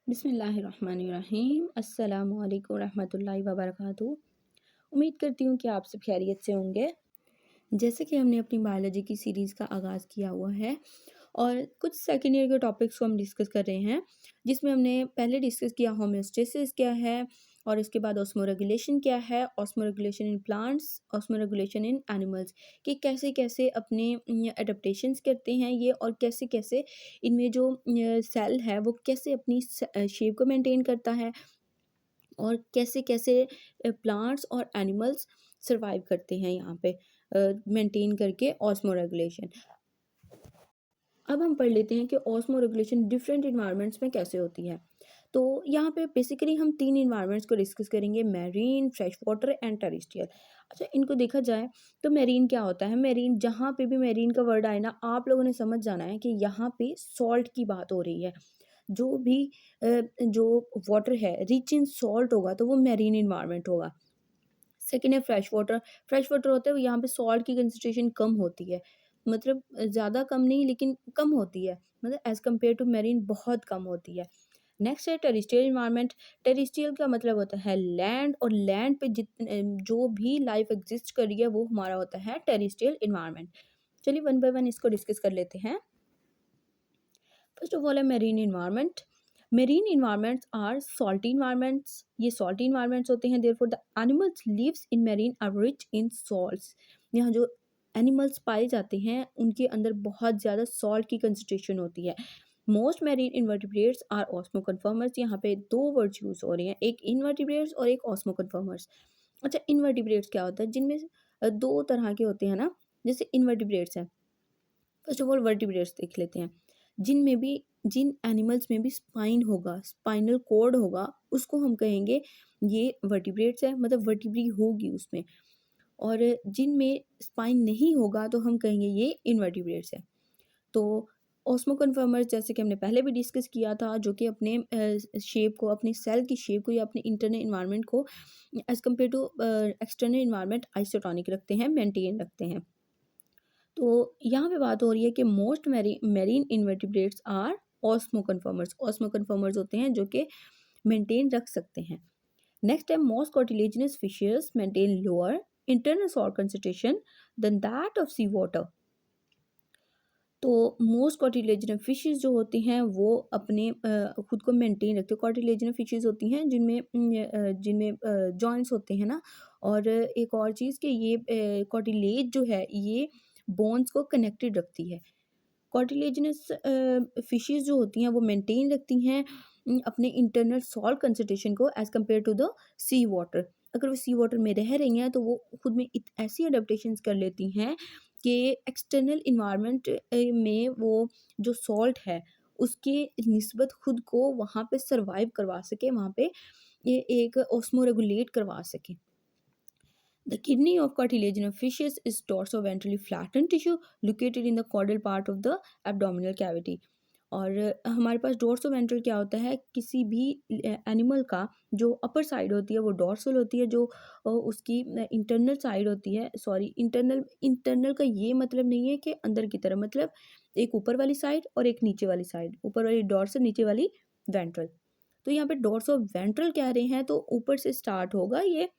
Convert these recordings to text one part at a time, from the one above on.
बिस्मिल्लाहिर्रहमानिर्रहीम अस्सलामु अलैकुम रहमतुल्लाहि व बरकातुहू। उम्मीद करती हूँ कि आप सब खैरियत से होंगे। जैसे कि हमने अपनी बायोलॉजी की सीरीज़ का आगाज़ किया हुआ है और कुछ सेकेंड ईयर के टॉपिक्स को हम डिस्कस कर रहे हैं, जिसमें हमने पहले डिस्कस किया होम्योस्टेसिस क्या है और इसके बाद ऑस्मोरेगुलेशन क्या है, osmoregulation in plants, osmoregulation in animals, कि कैसे कैसे अपने एडेप्टेशंस करते हैं ये और कैसे कैसे इनमें जो सेल है वो कैसे अपनी शेप को मेंटेन करता है और कैसे कैसे प्लांट्स और एनिमल्स सरवाइव करते हैं यहाँ पे मेंटेन करके ऑस्मो रेगुलेशन। अब हम पढ़ लेते हैं कि ऑस्मो रेगुलेशन डिफरेंट इन्वायरमेंट्स में कैसे होती है। तो यहाँ पे बेसिकली हम तीन इन्वायरमेंट्स को डिस्कस करेंगे, marine, fresh water and terrestrial. अच्छा, इनको देखा जाए तो मैरीन क्या होता है। मैरीन, जहाँ पे भी मैरीन का वर्ड आए ना, आप लोगों ने समझ जाना है कि यहाँ पे सॉल्ट की बात हो रही है। जो भी जो वाटर है रिच इन सॉल्ट होगा तो वो मैरीन इन्वायरमेंट होगा। सेकेंड है फ्रेश वाटर। फ्रेश वाटर होता है यहाँ पे सॉल्ट की कंसंट्रेशन कम होती है, मतलब ज़्यादा कम नहीं लेकिन कम होती है, मतलब एज़ कम्पेयर टू मैरीन बहुत कम होती है। नेक्स्ट है टेरिस्ट्रियल इन्वायरमेंट। टेरिस्ट्रियल का मतलब होता है लैंड, और लैंड पे जो भी लाइफ एग्जिस्ट कर रही है वो हमारा होता है टेरिस्ट्रियल इन्वायरमेंट। चलिए वन बाय वन इसको डिस्कस कर लेते हैं। फर्स्ट ऑफ ऑल है marine environment. Marine environments are salty environments. ये सॉल्टी इन्वायरमेंट्स होते हैं, therefore the animals lives in marine are rich in salts. यहाँ जो एनिमल्स पाए जाते हैं उनके अंदर बहुत ज़्यादा सॉल्ट की कंसंट्रेशन होती है। Most marine invertebrates are osmoconformers. यहाँ पे दो वर्ड्स यूज हो रहे हैं, एक इन्वर्टिब्रेट्स और एक ऑस्मो कन्फर्मर्स। अच्छा, इन्वर्टिब्रेट्स क्या होता है, जिनमें दो तरह के होते हैं ना। जैसे इन्वर्टिब्रेट्स हैं, फर्स्ट ऑफ ऑल वर्टिब्रेट्स देख लेते हैं। जिनमें भी जिन एनिमल्स में भी स्पाइन होगा, स्पाइनल कॉर्ड होगा, उसको हम कहेंगे ये वर्टिब्रेट्स है, मतलब वर्टिब्री होगी उसमें। और जिनमें स्पाइन नहीं होगा तो हम कहेंगे ये इनवर्टिब्रेट्स है। तो ऑस्मो कन्फर्मर्स, जैसे कि हमने पहले भी डिस्कस किया था, जो कि अपने शेप को, अपनी सेल की शेप को या अपने इंटरनल इन्वायरमेंट को as compare to external environment isotonic रखते हैं, मेंटेन रखते हैं। तो यहाँ पे बात हो रही है कि most marine invertebrates are osmoconformers. Osmoconformers होते हैं जो कि मेंटेन रख सकते हैं। नेक्स्ट है most cartilaginous fishes maintain lower internal salt concentration than that of sea water. तो मोस्ट कार्टिलेजिनस फिशेस जो होती हैं वो अपने खुद को मेंटेन रखते हैं। कार्टिलेजिनस फिशेस होती हैं जिनमें जॉइंट्स होते हैं ना। और एक और चीज़ कि ये कार्टिलेज जो है ये बोन्स को कनेक्टेड रखती है। कार्टिलेजिनस फिशेस जो होती हैं वो मेंटेन रखती हैं अपने इंटरनल सॉल्ट कंसंट्रेशन को as compare to the sea water. अगर वो सी वाटर में रह रही हैं तो वो खुद में ऐसी अडेप्टेशंस कर लेती हैं कि एक्सटर्नल इन्वायरमेंट में वो जो सॉल्ट है उसके निस्बत खुद को वहाँ पे सर्वाइव करवा सके, वहाँ पे ये एक ऑस्मो रेगुलेट करवा सके। The kidney of cartilaginous fishes is dorsoventrally flattened tissue located in the caudal part of the abdominal cavity. और हमारे पास डोर्सोवेंट्रल क्या होता है, किसी भी एनिमल का जो अपर साइड होती है वो डोर्सल होती है, जो उसकी इंटरनल साइड होती है, सॉरी इंटरनल इंटरनल का ये मतलब नहीं है कि अंदर की तरफ, मतलब एक ऊपर वाली साइड और एक नीचे वाली साइड, ऊपर वाली डोर्सल, नीचे वाली वेंट्रल। तो यहाँ पे डोर्सो वेंट्रल कह रहे हैं तो ऊपर से स्टार्ट होगा ये,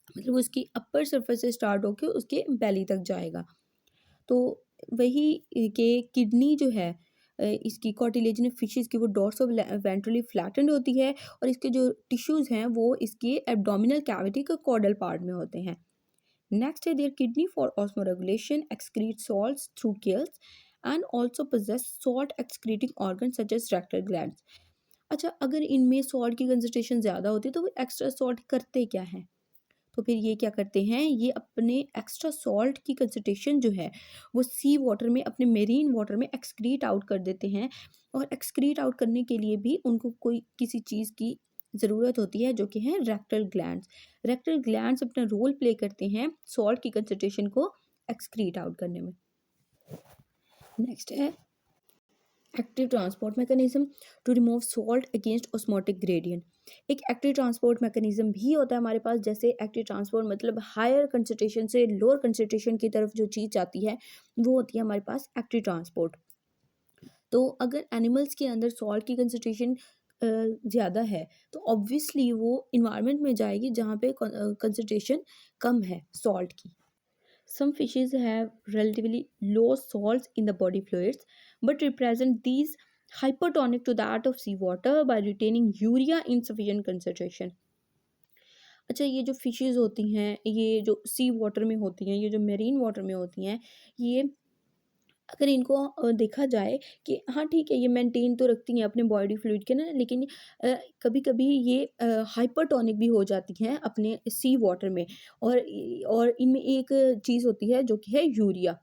मतलब उसकी अपर सरफेस से स्टार्ट होकर उसके बेली तक जाएगा। तो वही कि किडनी जो है इसकी कार्टिलेजिनस फिशेस की वो डोर्सो वेंट्रली फ्लैटेंड होती है और इसके जो टिश्यूज हैं वो इसके एब्डोमिनल कैविटी के कॉर्डल पार्ट में होते हैं। नेक्स्ट है their kidney for osmoregulation excrete salts through gills and also possess salt excreting organ such as rectal glands. अच्छा, अगर इनमें सॉल्ट की कंसंट्रेशन ज़्यादा होती है तो वो एक्स्ट्रा सॉल्ट करते क्या हैं, तो फिर ये क्या करते हैं, ये अपने एक्स्ट्रा सॉल्ट की कंसंट्रेशन जो है वो सी वाटर में, अपने मेरीन वाटर में एक्सक्रीट आउट कर देते हैं। और एक्सक्रीट आउट करने के लिए भी उनको कोई किसी चीज़ की ज़रूरत होती है जो कि है रेक्टल ग्लैंड्स। रेक्टल ग्लैंड्स अपना रोल प्ले करते हैं सॉल्ट की कंसंट्रेशन को एक्सक्रीट आउट करने में। नेक्स्ट है active transport mechanism to remove salt against osmotic gradient. एक एक्टिव ट्रांसपोर्ट मैकेनिज्म भी होता है हमारे पास। जैसे एक्टिव ट्रांसपोर्ट मतलब हायर कंसंट्रेशन से लोअर कंसंट्रेशन की तरफ जो चीज़ जाती है वो होती है हमारे पास एक्टिव ट्रांसपोर्ट। तो अगर एनिमल्स के अंदर सॉल्ट की कंसंट्रेशन ज़्यादा है, तो ऑब्वियसली वो इन्वायरमेंट में जाएगी जहाँ पे कंसंट्रेशन कम है सॉल्ट की। Some fishes have relatively low salts in the body fluids but represent these hypertonic to that of seawater by retaining urea in sufficient concentration. अच्छा, ये जो फिशेज़ होती हैं, ये जो सी वाटर में होती हैं, ये जो मेरीन वाटर में होती हैं, ये अगर इनको देखा जाए कि हाँ ठीक है, ये मेंटेन तो रखती हैं अपने बॉडी फ्लूइड के ना, लेकिन कभी-कभी ये हाइपरटोनिक भी हो जाती हैं अपने सी वाटर में। और इनमें एक चीज़ होती है जो कि है यूरिया।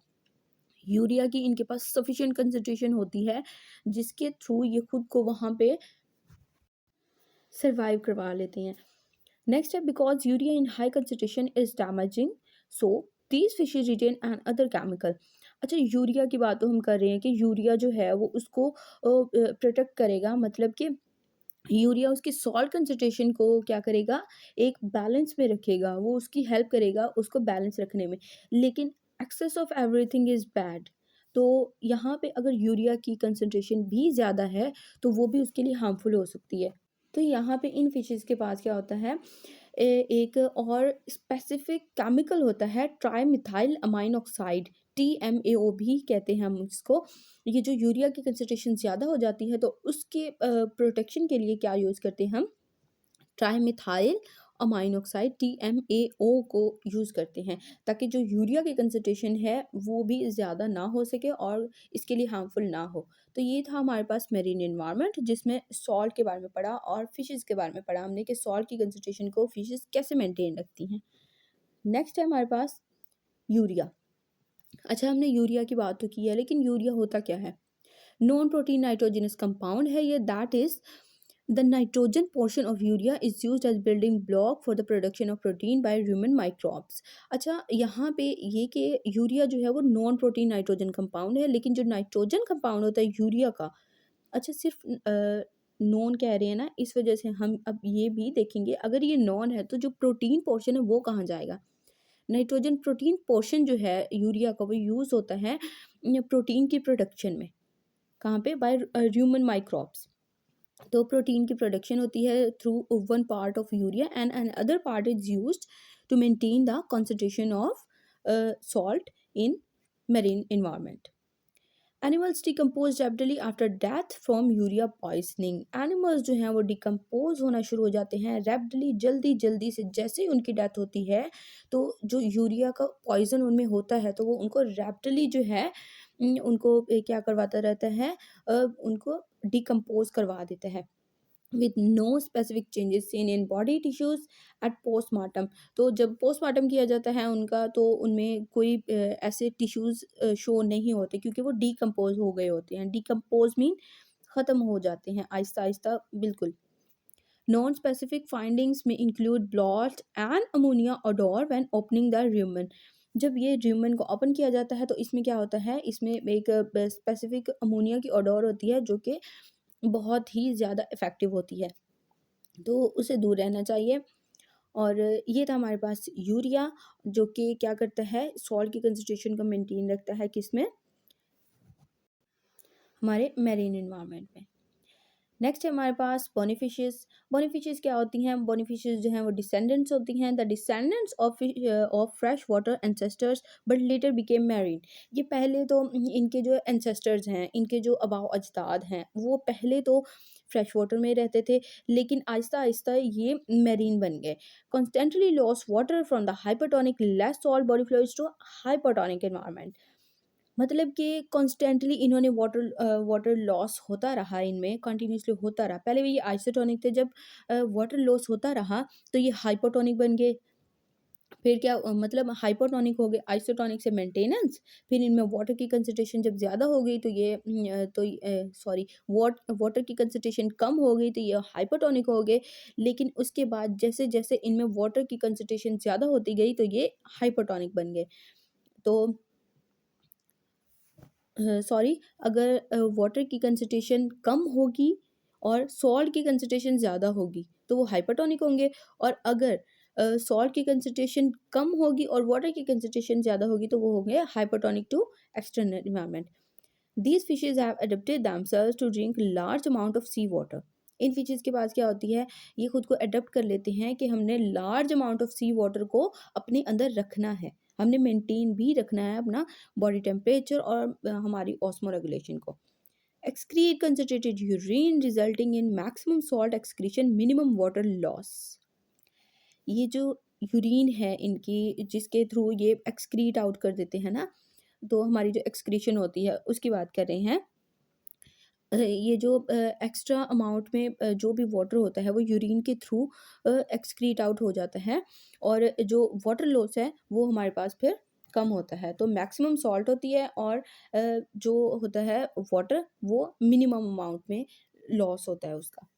यूरिया की इनके पास सफिशिएंट कंसंट्रेशन होती है, जिसके थ्रू ये खुद को वहाँ पे सर्वाइव करवा लेती हैं। नेक्स्ट है because urea in high concentration is damaging, so these fishes retain an other chemical. अच्छा, यूरिया की बात तो हम कर रहे हैं कि यूरिया जो है वो उसको प्रोटेक्ट करेगा, मतलब कि यूरिया उसकी सॉल्ट कंसंट्रेशन को क्या करेगा, एक बैलेंस में रखेगा, वो उसकी हेल्प करेगा उसको बैलेंस रखने में। लेकिन excess of everything is bad. तो यहाँ पे अगर यूरिया की कंसंट्रेशन भी ज़्यादा है, तो वो भी उसके लिए हार्मफुल हो सकती है। तो यहाँ पे इन फिशेज़ के पास क्या होता है, एक और स्पेसिफिक केमिकल होता है ट्राइमिथाइल अमाइन ऑक्साइड, TMAO भी कहते हैं हम इसको। ये जो यूरिया की कंसंट्रेशन ज़्यादा हो जाती है, तो उसके प्रोटेक्शन के लिए क्या यूज़ करते हैं हम, ट्राइमिथाइल अमाइन ऑक्साइड TMAO को यूज़ करते हैं, ताकि जो यूरिया की कंसंट्रेशन है वो भी ज़्यादा ना हो सके और इसके लिए हार्मफुल ना हो। तो ये था हमारे पास मेरीन एनवायरनमेंट, जिसमें सॉल्ट के बारे में पढ़ा और फिशेज़ के बारे में पढ़ा हमने कि सॉल्ट की कंसंट्रेशन को फिशेज़ कैसे मेंटेन रखती हैं। नेक्स्ट है हमारे पास यूरिया। अच्छा, हमने यूरिया की बात तो की है, लेकिन यूरिया होता क्या है? नॉन प्रोटीन नाइट्रोजनस कंपाउंड है ये, that is the nitrogen portion of urea is used as building block for the production of protein by human microbes. अच्छा, यहाँ पे ये कि यूरिया जो है वो नॉन प्रोटीन नाइट्रोजन कंपाउंड है, लेकिन जो नाइट्रोजन कंपाउंड होता है यूरिया का, अच्छा सिर्फ नॉन कह रहे हैं ना, इस वजह से हम अब ये भी देखेंगे, अगर ये नॉन है तो जो प्रोटीन पोर्शन है वो कहाँ जाएगा। नाइट्रोजन प्रोटीन पोर्शन जो है यूरिया का, वो यूज़ होता है प्रोटीन की प्रोडक्शन में। कहाँ पे, बाय ह्यूमन माइक्रोब्स। तो प्रोटीन की प्रोडक्शन होती है through one part of urea and an other part is used to maintain the concentration of salt in marine environment. Animals decompose rapidly after death from urea poisoning. Animals जो हैं वो decompose होना शुरू हो जाते हैं रैपिडली, जल्दी जल्दी से, जैसे ही उनकी डेथ होती है तो जो यूरिया का पॉइजन उनमें होता है तो वो उनको रैपिडली जो है उनको क्या करवाता रहता है, उनको डिकम्पोज करवा देता है with no specific changes seen in body tissues at postmortem. तो जब पोस्टमार्टम किया जाता है उनका, तो उनमें कोई ऐसे टिश्यूज शो नहीं होते, क्योंकि वो डीकम्पोज हो गए होते हैं। डीकम्पोज मीन ख़त्म हो जाते हैं आहिस्ता आहिस्ता, बिल्कुल। नॉन स्पेसिफिक फाइंडिंग्स में include blot and ammonia odour when opening the र्यूमन। जब ये र्यूमन को ओपन किया जाता है तो इसमें क्या होता है, इसमें एक स्पेसिफिक अमोनिया की ओडोर होती है जो कि बहुत ही ज़्यादा इफ़ेक्टिव होती है, तो उसे दूर रहना चाहिए। और ये था हमारे पास यूरिया, जो कि क्या करता है, सॉल्ट की कंसंट्रेशन को मेंटेन रखता है, किसमें, हमारे मेरीन एनवायरनमेंट में। नेक्स्ट है हमारे पास बोनीफिशेस। बोनीफिशेस क्या होती हैं, बोनीफिशेस जो हैं वो डिसेंडेंट्स होती हैं, the descendants of fresh water ancestors but later became marine. ये पहले तो इनके जो एंसेस्टर्स हैं, इनके जो अबाव अजदाद हैं, वो पहले तो फ्रेश वाटर में रहते थे, लेकिन आहिस्ता आहिस्ता ये मैरीन बन गए। Constantly loss water from the hypertonic less salt body fluids to hypertonic environment. मतलब कि कॉन्स्टेंटली इन्होंने वाटर लॉस होता रहा, इनमें कंटिन्यूसली होता रहा। पहले भी ये आइसोटोनिक थे, जब वाटर लॉस होता रहा तो ये हाइपोटोनिक बन गए। फिर क्या मतलब हाइपोटोनिक हो गए, आइसोटोनिक से मेंटेनेंस। फिर इनमें वाटर की कंसंट्रेशन जब ज़्यादा हो गई तो ये सॉरी, वाटर की कंसंट्रेशन कम हो गई तो ये हाइपोटोनिक हो गए। लेकिन उसके बाद जैसे जैसे इनमें वाटर की कंसंट्रेशन ज़्यादा होती गई तो ये हाइपोटोनिक बन गए। तो सॉरी, अगर वाटर की कंसंट्रेशन कम होगी और सॉल्ट की कंसंट्रेशन ज़्यादा होगी तो वो हाइपरटोनिक होंगे। और अगर सॉल्ट की कंसंट्रेशन कम होगी और वाटर की कंसंट्रेशन ज़्यादा होगी तो वो होंगे hypertonic to external environment. These fishes have adapted themselves to drink large amount of sea water in fishes के पास क्या होती है, ये खुद को एडॉप्ट कर लेते हैं कि हमने large amount of sea water को अपने अंदर रखना है। हमने मेंटेन भी रखना है अपना बॉडी टेम्परेचर और हमारी ऑस्मो रेगुलेशन को। Excrete concentrated urine resulting in maximum salt excretion, minimum water loss. ये जो यूरिन है इनकी, जिसके थ्रू ये एक्सक्रीट आउट कर देते हैं ना, तो हमारी जो एक्सक्रीशन होती है उसकी बात कर रहे हैं। ये जो एक्स्ट्रा अमाउंट में जो भी वाटर होता है वो यूरिन के थ्रू एक्सक्रीट आउट हो जाता है, और जो वाटर लॉस है वो हमारे पास फिर कम होता है। तो मैक्सिमम सॉल्ट होती है, और जो होता है वाटर वो मिनिमम अमाउंट में लॉस होता है उसका।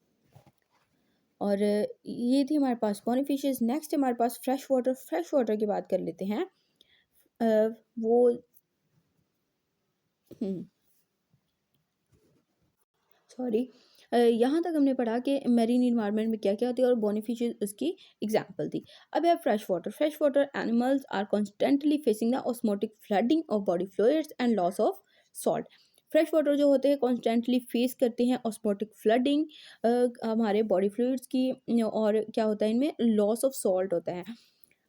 और ये थी हमारे पास बॉनी। नेक्स्ट हमारे पास फ्रेश वाटर की बात कर लेते हैं। वो सॉरी, यहाँ तक हमने पढ़ा कि मैरीन इन्वायरमेंट में क्या-क्या होती है और बेनिफिशियल उसकी एग्जांपल थी। अब है fresh water animals are constantly facing the osmotic flooding of body fluids and loss of salt. Fresh water जो होते हैं कॉन्स्टेंटली फेस करते हैं ऑस्मोटिक फ्लडिंग, हमारे बॉडी फ्लूइड्स की, और क्या होता है इनमें लॉस ऑफ सॉल्ट होता है।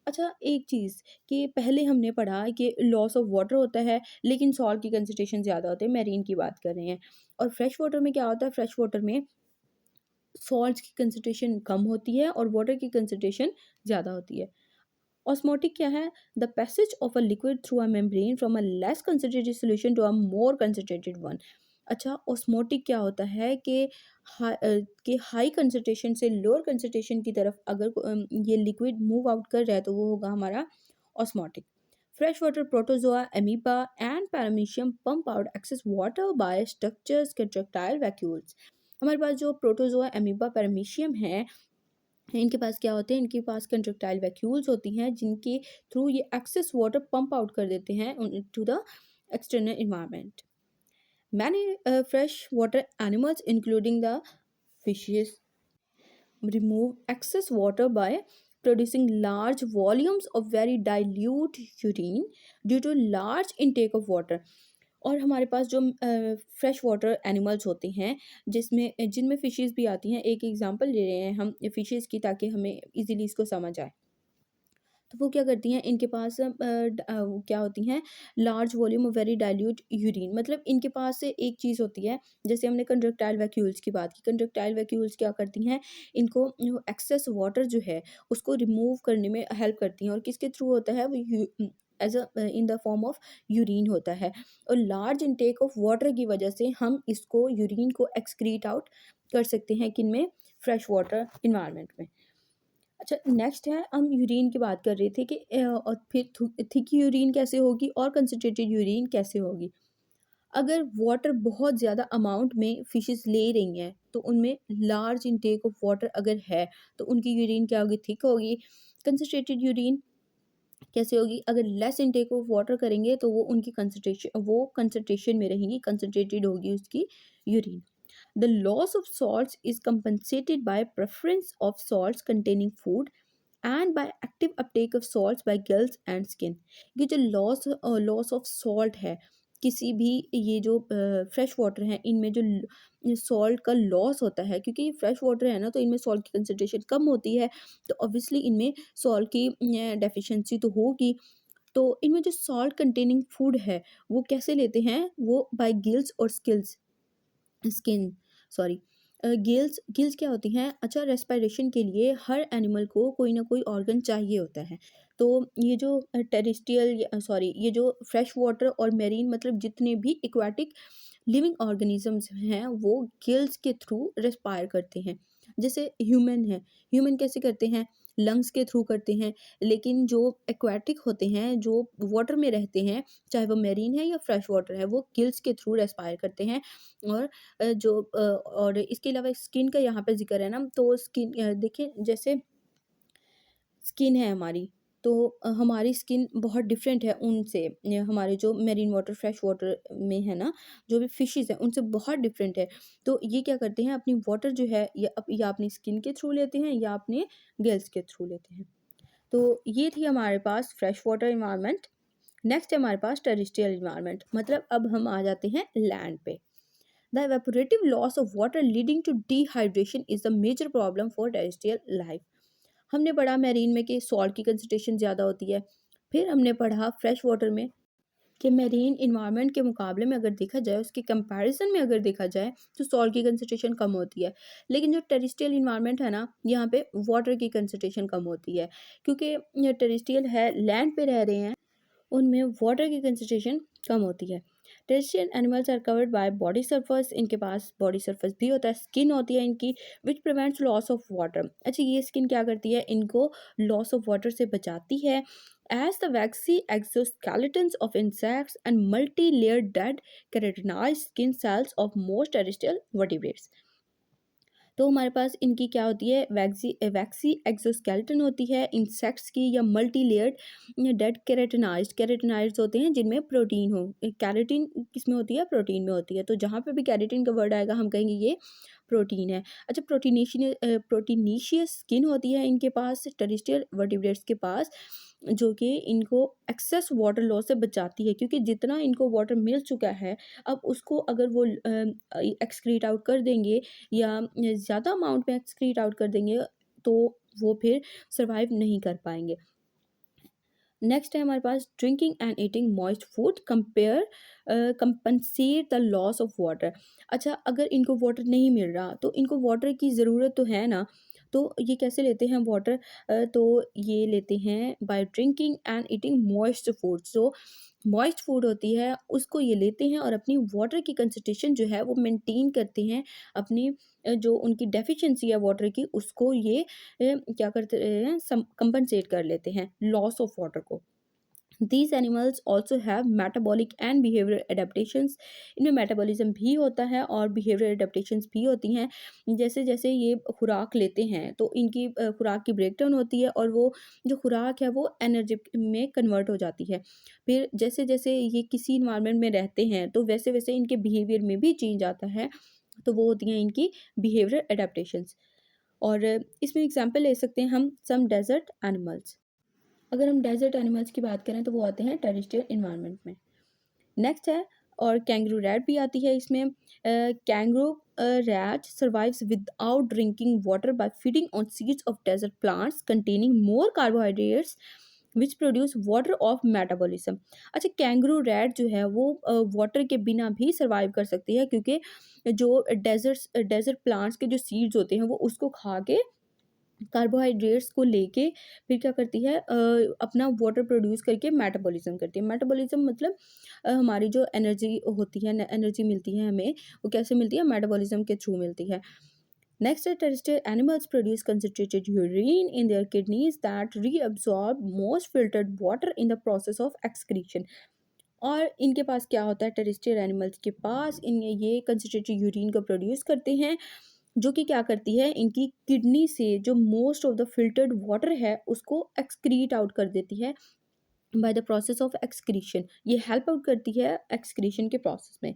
अच्छा, एक चीज़ कि पहले हमने पढ़ा कि लॉस ऑफ वाटर होता है लेकिन सॉल्ट की कंसंट्रेशन ज़्यादा होते हैं, मैरीन की बात कर रहे हैं। और फ्रेश वाटर में क्या होता है, फ्रेश वाटर में सॉल्ट्स की कंसंट्रेशन कम होती है और वाटर की कंसंट्रेशन ज़्यादा होती है। ऑस्मोटिक क्या है? The passage of a liquid through a membrane from a less concentrated solution to a more concentrated one. अच्छा, ऑस्मोटिक क्या होता है कि हाई कंसंट्रेशन से लोअर कंसंट्रेशन की तरफ अगर ये लिक्विड मूव आउट कर रहा है तो वो होगा हमारा osmotic. Fresh water protozoa, amoeba and paramecium pump out excess water bye structures contractile vacuoles. हमारे पास जो प्रोटोजोआ, एमीबा, पैरामीशियम है, इनके पास क्या होते हैं, इनके पास कंट्रैक्टाइल वैक्यूल्स होती हैं जिनके थ्रू ये एक्सेस वाटर पंप आउट कर देते हैं to the external environment. Many fresh water animals including the fishes remove excess water by producing large volumes of very dilute urine due to large intake of water। और हमारे पास जो fresh water animals होते हैं जिसमें जिनमें fishes भी आती हैं, एक एग्जांपल ले रहे हैं हम फिशेस की ताकि हमें इजीली इसको समझ आए। तो वो क्या करती हैं, इनके पास क्या होती हैं, large volume of very dilute urine. मतलब इनके पास से एक चीज़ होती है, जैसे हमने कंट्रैक्टाइल वैक्यूल्स की बात की, कंट्रैक्टाइल वैक्यूल्स क्या करती हैं, इनको एक्सेस वाटर जो है उसको रिमूव करने में हेल्प करती हैं, और किसके थ्रू होता है वो, as a in the form of urine होता है। और लार्ज इनटेक ऑफ वाटर की वजह से हम इसको यूरिन को एक्सक्रीट आउट कर सकते हैं, किन में, फ्रेश वाटर इन्वायरमेंट में। अच्छा, नेक्स्ट है, हम यूरिन की बात कर रहे थे कि और फिर थिक यूरिन कैसे होगी और कंसनट्रेटेड यूरिन कैसे होगी। अगर वाटर बहुत ज़्यादा अमाउंट में फिशेस ले रही हैं तो उनमें लार्ज इंटेक ऑफ वाटर अगर है तो उनकी यूरिन क्या होगी, थिक होगी। कंसनट्रेटेड यूरिन कैसे होगी, अगर लेस इंटेक ऑफ वाटर करेंगे तो वो कंसनट्रेशन में रहेंगी, कंसनट्रेटेड होगी उसकी urine. The loss of salts is compensated by preference of salts containing food and by active uptake of salts by gills and skin। ये जो लॉस ऑफ सॉल्ट है, किसी भी ये जो फ्रेश वाटर है इनमें जो सॉल्ट का लॉस होता है, क्योंकि ये फ्रेश वाटर है ना तो इनमें सॉल्ट की कंसनट्रेशन कम होती है, तो ऑब्वियसली इनमें सॉल्ट की डेफिशिएंसी तो होगी। तो इनमें जो सॉल्ट कंटेनिंग फूड है वो कैसे लेते हैं, वो बाय गिल्स और स्किन सॉरी। गिल्स गिल्स क्या होती हैं, अच्छा, रेस्पिरेशन के लिए हर एनिमल को कोई ना कोई ऑर्गन चाहिए होता है। तो ये जो टेरेस्ट्रियल सॉरी ये जो फ्रेश वाटर और मेरीन, मतलब जितने भी एक्वाटिक लिविंग ऑर्गेनिजम्स हैं वो गिल्स के थ्रू रेस्पायर करते हैं। जैसे ह्यूमन है, ह्यूमन कैसे करते हैं, लंग्स के थ्रू करते हैं। लेकिन जो एक्वाटिक होते हैं, जो वाटर में रहते हैं, चाहे वो मेरीन है या फ्रेश वाटर है, वो गिल्स के थ्रू रेस्पायर करते हैं। और और इसके अलावा स्किन का यहाँ पे ज़िक्र है ना, तो स्किन देखिए, जैसे स्किन है हमारी, तो हमारी स्किन बहुत डिफरेंट है उनसे, हमारे जो मेरीन वाटर, फ्रेश वाटर में है ना, जो भी फिशेज़ हैं उनसे बहुत डिफरेंट है। तो ये क्या करते हैं, अपनी वाटर जो है या अपनी स्किन के थ्रू लेते हैं या अपने गिल्स के थ्रू लेते हैं। तो ये थी हमारे पास फ्रेश वाटर इन्वायरमेंट। नेक्स्ट है हमारे पास टेरेस्ट्रियल इन्वायरमेंट, मतलब अब हम आ जाते हैं लैंड पे। The evaporative loss of water leading to dehydration is the major problem for terrestrial life. हमने पढ़ा मैरीन में कि सॉल्ट की कंसंट्रेशन ज़्यादा होती है। फिर हमने पढ़ा फ्रेश वाटर में कि मैरीन इन्वायरमेंट के मुकाबले में अगर देखा जाए, उसके कंपैरिजन में अगर देखा जाए, तो सॉल्ट की कंसंट्रेशन कम होती है। लेकिन जो टेरेस्ट्रियल इन्वायरमेंट है ना, यहाँ पे वाटर की कंसंट्रेशन कम होती है, क्योंकि ये टेरेस्ट्रियल है, लैंड पे रह रहे हैं, उनमें वाटर की कंसंट्रेशन कम होती है। Terrestrial animals are covered by body surface, इनके पास बॉडी सर्फेस भी होता है, स्किन होती है इनकी, which prevents loss of water. अच्छा, ये स्किन क्या करती है, इनको लॉस ऑफ वाटर से बचाती है। As the waxy exoskeletons of insects and multi layered dead keratinized skin cells of most terrestrial vertebrates. तो हमारे पास इनकी क्या होती है, वैक्सी एक्सोस्केलेटन होती है इंसेक्ट्स की, या मल्टी लेयर्ड डेड केराटिनाइज्ड होते हैं जिनमें प्रोटीन हो। कैरेटिन किस में होती है, प्रोटीन में होती है। तो जहाँ पे भी कैरेटिन का वर्ड आएगा हम कहेंगे ये प्रोटीन है। अच्छा, प्रोटीनीशियस स्किन होती है इनके पास, टेरेस्ट्रियल वर्टिब्रेट्स के पास, जो कि इनको एक्सेस वाटर लॉस से बचाती है, क्योंकि जितना इनको वाटर मिल चुका है, अब उसको अगर वो एक्सक्रीट आउट कर देंगे या ज़्यादा अमाउंट में एक्सक्रीट आउट कर देंगे, तो वो फिर सर्वाइव नहीं कर पाएंगे। नेक्स्ट है हमारे पास drinking and eating moist food compensate the loss of water. अच्छा, अगर इनको वाटर नहीं मिल रहा, तो इनको वाटर की ज़रूरत तो है ना, तो ये कैसे लेते हैं वाटर, तो ये लेते हैं by drinking and eating moist food. So moist food होती है, उसको ये लेते हैं और अपनी वाटर की कंसंट्रेशन जो है वो मेंटेन करते हैं। अपनी जो उनकी डेफिशिएंसी है वाटर की, उसको ये क्या करते हैं, कंपनसेट कर लेते हैं लॉस ऑफ वाटर को। These animals also have metabolic and behavioral adaptations। इनमें मेटाबॉलिज्म भी होता है और behavioral adaptations भी होती हैं। जैसे जैसे ये खुराक लेते हैं, तो इनकी खुराक की ब्रेक डाउन होती है, और वो जो खुराक है वो एनर्जी में कन्वर्ट हो जाती है। फिर जैसे जैसे ये किसी इन्वायरमेंट में रहते हैं, तो वैसे वैसे इनके बिहेवियर में भी चेंज आता है। तो वो होती हैं इनकी बिहेवियरल एडेप्टेशंस। और इसमें एग्जांपल ले सकते हैं हम सम डेजर्ट एनिमल्स। अगर हम डेजर्ट एनिमल्स की बात करें, तो वो आते हैं टेरेस्ट्रियल इन्वायरमेंट में। नेक्स्ट है, और कैंगरू रैट भी आती है इसमें। Kangaroo rat survives without drinking water by feeding on seeds of desert plants containing more carbohydrates which produce water of metabolism. अच्छा, कैंगरू रैट जो है वो वाटर के बिना भी सर्वाइव कर सकती है, क्योंकि जो डेजर्ट प्लांट्स के जो सीड्स होते हैं, वो उसको खा के कार्बोहाइड्रेट्स को लेके फिर क्या करती है, अपना वाटर प्रोड्यूस करके मेटाबॉलिज्म करती है। मेटाबॉलिज्म मतलब हमारी जो एनर्जी होती है, एनर्जी मिलती है हमें, वो कैसे मिलती है, मेटाबॉलिज्म के थ्रू मिलती है। नेक्स्ट है, terrestrial animals produce concentrated urine in their kidneys that reabsorb most filtered water in the process of excretion. और इनके पास क्या होता है, टेरेस्ट्रियल एनिमल्स के पास इन ये कंसंट्रेटेड यूरिन को प्रोड्यूस करते हैं, जो कि क्या करती है, इनकी किडनी से जो most of the filtered water है उसको एक्सक्रीट आउट कर देती है by the process of excretion. ये हेल्प आउट करती है एक्सक्रीशन के प्रोसेस में।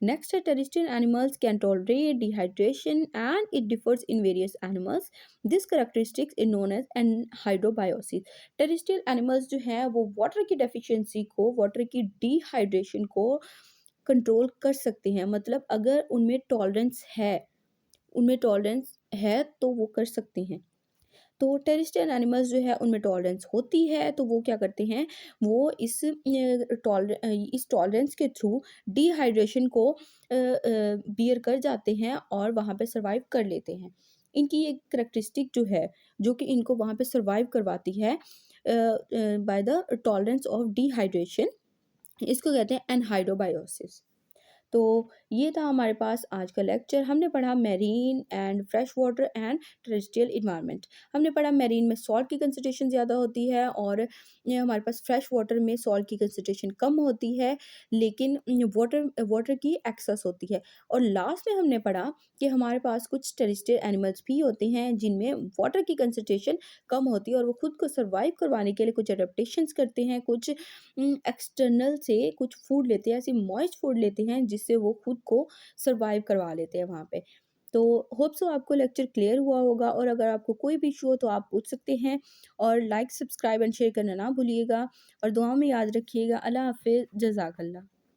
नेक्स्ट है, terrestrial animals can tolerate dehydration and it differs in various animals. This characteristics is known as anhydrobiosis. Terrestrial animals जो है वो वाटर की डेफिशिएंसी को, वाटर की डिहाइड्रेशन को कंट्रोल कर सकते हैं। मतलब अगर उनमें टॉलरेंस है तो वो कर सकते हैं। तो टेरेस्ट्रियल एनिमल्स जो है उनमें टॉलरेंस होती है, तो वो क्या करते हैं, वो इस टॉलरेंस के थ्रू डिहाइड्रेशन को बियर कर जाते हैं और वहाँ पे सर्वाइव कर लेते हैं। इनकी एक करेक्टरिस्टिक जो है, जो कि इनको वहाँ पे सर्वाइव करवाती है by the tolerance of dehydration, इसको कहते हैं एनहाइड्रोबायोसिस। तो ये था हमारे पास आज का लेक्चर। हमने पढ़ा marine and fresh water and terrestrial environment. हमने पढ़ा मैरीन में सॉल्ट की कंसंट्रेशन ज़्यादा होती है, और ये हमारे पास फ्रेश वाटर में सॉल्ट की कंसंट्रेशन कम होती है, लेकिन वाटर की एक्सेस होती है। और लास्ट में हमने पढ़ा कि हमारे पास कुछ टेरेस्ट्रियल एनिमल्स भी होते हैं जिनमें वाटर की कंसंट्रेशन कम होती है, और वो खुद को सर्वाइव करवाने के लिए कुछ अडेप्टेशंस करते हैं, कुछ एक्सटर्नल से कुछ फूड लेते हैं, ऐसी मॉइस्ट फूड लेते हैं जिससे वो खुद को सर्वाइव करवा लेते हैं वहाँ पे। तो होप सो आपको लेक्चर क्लियर हुआ होगा, और अगर आपको कोई भी इशू हो तो आप पूछ सकते हैं। और लाइक, सब्सक्राइब एंड शेयर करना ना भूलिएगा, और दुआ में याद रखिएगा। अल्लाह हाफिज़, जज़ाकल्लाह।